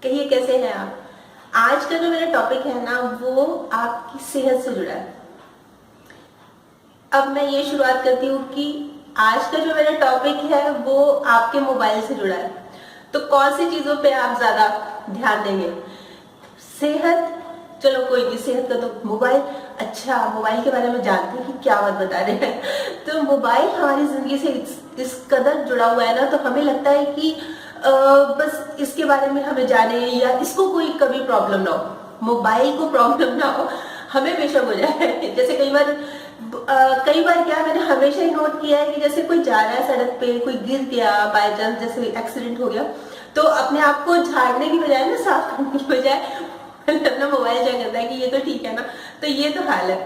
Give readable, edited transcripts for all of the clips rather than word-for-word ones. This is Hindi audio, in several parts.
कहिए कैसे हैं आप। आज का जो मेरा टॉपिक है ना वो आपकी सेहत से जुड़ा है। अब मैं ये शुरुआत करती हूँ कि आज का जो मेरा टॉपिक है वो आपके मोबाइल से जुड़ा है। तो कौन सी चीजों पे आप ज्यादा ध्यान देंगे? सेहत, चलो कोई नहीं, सेहत का तो मोबाइल। अच्छा, मोबाइल के बारे में जानते हैं कि क्या बात बता रहे हैं। तो मोबाइल हमारी जिंदगी से इस कदर जुड़ा हुआ है ना, तो हमें लगता है कि बस इसके बारे में हमें जाने या इसको कोई कभी प्रॉब्लम ना हो, मोबाइल को प्रॉब्लम ना हो, हमें बेशक हो जाए। जैसे कई बार क्या मैंने हमेशा ही नोट किया है कि जैसे कोई जा रहा है सड़क पे, कोई गिर गया बाय चांस, जैसे एक्सीडेंट हो गया, तो अपने आप को झाड़ने की बजाय ना, साफ करने की बजाय अपना मोबाइल चेक करता है कि ये तो ठीक है ना। तो ये तो हाल है।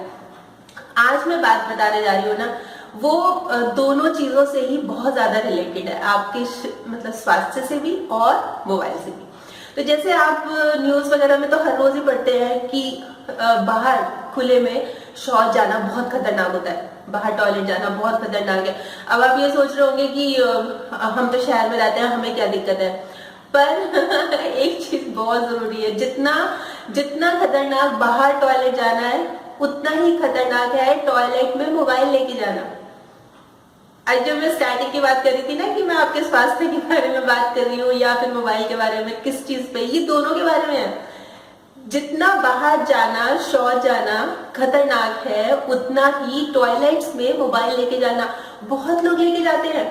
आज मैं बात बताने जा रही हूँ ना, वो दोनों चीजों से ही बहुत ज्यादा रिलेटेड है, आपके मतलब स्वास्थ्य से भी और मोबाइल से भी। तो जैसे आप न्यूज वगैरह में तो हर रोज ही पढ़ते हैं कि बाहर खुले में शौच जाना बहुत खतरनाक होता है, बाहर टॉयलेट जाना बहुत खतरनाक है। अब आप ये सोच रहे होंगे कि हम तो शहर में रहते हैं, हमें क्या दिक्कत है। पर एक चीज बहुत जरूरी है, जितना खतरनाक बाहर टॉयलेट जाना है, उतना ही खतरनाक है टॉयलेट में मोबाइल लेके जाना। आज जब मैं स्टार्टिंग की बात कर रही थी ना कि मैं आपके स्वास्थ्य के बारे में बात कर रही हूँ या फिर मोबाइल के बारे में, किस चीज पे, ये दोनों के बारे में है। जितना बाहर जाना, शौच जाना खतरनाक है, उतना ही टॉयलेट्स में मोबाइल लेके जाना बहुत लोग लेके जाते हैं।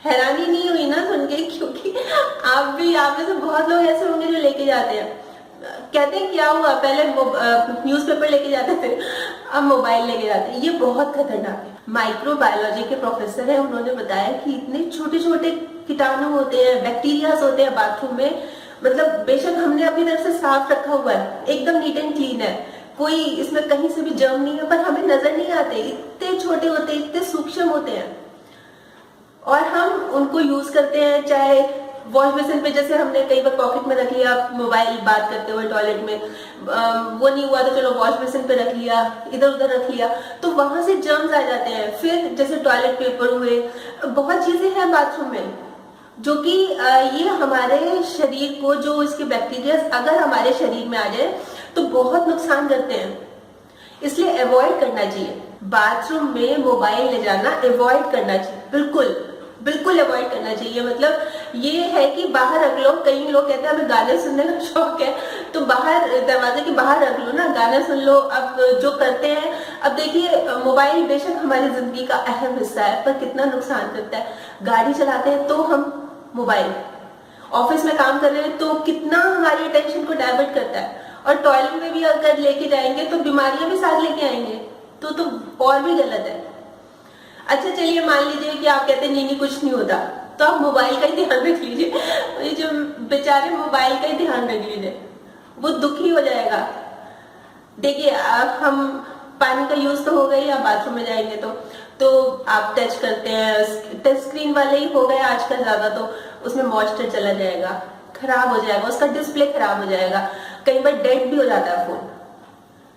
हैरानी नहीं हुई ना सुन के, क्योंकि आप में से बहुत लोग ऐसे होंगे जो लेके जाते हैं। कहते हैं क्या हुआ, पहले न्यूज़पेपर लेके जाते थे, अब मोबाइल लेके जाते हैं। ये बहुत खतरनाक है। माइक्रोबायोलॉजी के प्रोफेसर है, उन्होंने बताया कि इतने छोटे छोटे कीटाणु होते हैं, बैक्टीरिया होते हैं बाथरूम में। मतलब बेशक हमने अपनी तरफ से साफ रखा हुआ है, एकदम नीट एंड क्लीन है, कोई इसमें कहीं से भी जर्म नहीं है, पर हमें नजर नहीं आते। इतने छोटे होते हैं, इतने सूक्ष्म होते हैं, और हम उनको यूज करते हैं। चाहे वॉश बेसिन पे, जैसे हमने कई बार पॉकेट में रख लिया मोबाइल बात करते हुए टॉयलेट में, वो नहीं हुआ तो चलो वॉश बेसिन पे रख लिया, इधर उधर रख लिया, तो वहां से जर्म्स आ जाते हैं। फिर जैसे टॉयलेट पेपर हुए, बहुत चीजें हैं बाथरूम में जो कि ये हमारे शरीर को, जो इसके बैक्टीरिया अगर हमारे शरीर में आ जाए तो बहुत नुकसान करते हैं। इसलिए अवॉइड करना चाहिए, बाथरूम में मोबाइल ले जाना अवॉइड करना चाहिए, बिल्कुल अवॉइड करना चाहिए। मतलब ये है कि बाहर रख लो। कई लोग कहते हैं हमें गाने सुनने का शौक है, तो बाहर दरवाजे के बाहर रख लो ना, गाना सुन लो। अब जो करते हैं, अब देखिए मोबाइल बेशक हमारी जिंदगी का अहम हिस्सा है, पर कितना नुकसान करता है। गाड़ी चलाते हैं तो हम मोबाइल, ऑफिस में काम कर रहे हैं तो कितना हमारी अटेंशन को डाइवर्ट करता है, और टॉयलेट में भी अगर लेके जाएंगे तो बीमारियां भी साथ लेके आएंगे, तो और भी गलत है। अच्छा चलिए, मान लीजिए कि आप कहते हैं नहीं कुछ नहीं होता, तो आप मोबाइल का ही ध्यान रख लीजिए। ये जो बेचारे मोबाइल का ही ध्यान रख लीजिए, वो दुखी हो जाएगा। देखिए, अब हम पानी का यूज तो हो गई, आप बाथरूम में जाएंगे तो आप टच करते हैं, टच स्क्रीन वाले ही हो गए आजकल ज्यादा, तो उसमें मॉइस्चर चला जाएगा, खराब हो जाएगा, उसका डिस्प्ले खराब हो जाएगा, कई बार डेड भी हो जाता है फोन,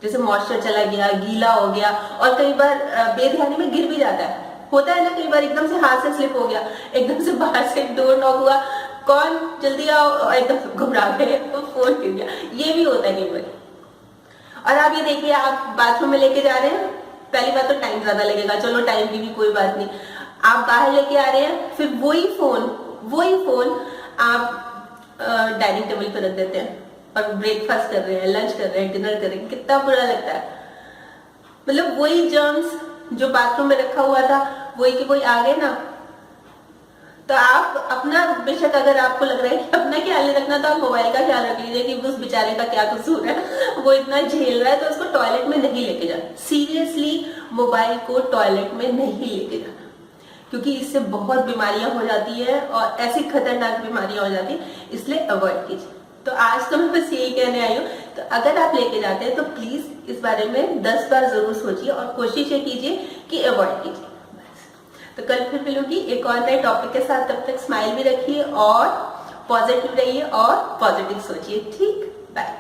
जैसे मॉइस्चर चला गया, गीला हो गया, और कई बार बेध्यानी में गिर भी जाता है। होता है ना, कई बार एकदम से हाथ से स्लिप हो गया, एकदम से बाहर से डोर नॉक हुआ, कौन जल्दी आओ, एकदम घबरा गए तो फोन गिर गया, ये भी होता है कई बार। और आप ये देखिए, आप बाथरूम में लेके जा रहे हैं, पहली बात तो टाइम ज्यादा लगेगा, चलो टाइम की भी कोई बात नहीं। आप बाहर लेके आ रहे हैं, फिर वही फोन आप डाइनिंग टेबल पर रख देते हैं, और ब्रेकफास्ट कर रहे हैं, लंच कर रहे हैं, डिनर कर रहे हैं, कितना बुरा लगता है। मतलब वही जर्म्स जो बाथरूम में रखा हुआ था, वही के वही आ गए ना। तो आप अपना, बेशक अगर आपको लग रहा है कि अपना ख्याल नहीं रखना, तो आप मोबाइल का ख्याल रख लीजिए कि उस बेचारे का क्या कसूर है, वो इतना झेल रहा है, तो उसको टॉयलेट में नहीं लेके जाना। सीरियसली मोबाइल को टॉयलेट में नहीं लेके जाना, क्योंकि इससे बहुत बीमारियां हो जाती है, और ऐसी खतरनाक बीमारियां हो जाती है, इसलिए अवॉइड कीजिए। तो आज तो मैं बस यही कहने आई हूँ। तो अगर आप लेके जाते हैं तो प्लीज इस बारे में 10 बार जरूर सोचिए, और कोशिश ये कीजिए कि अवॉइड कीजिए। तो कल फिर मिलूंगी एक और नए टॉपिक के साथ। तब तक स्माइल भी रखिए और पॉजिटिव रहिए और पॉजिटिव सोचिए। ठीक, बाय।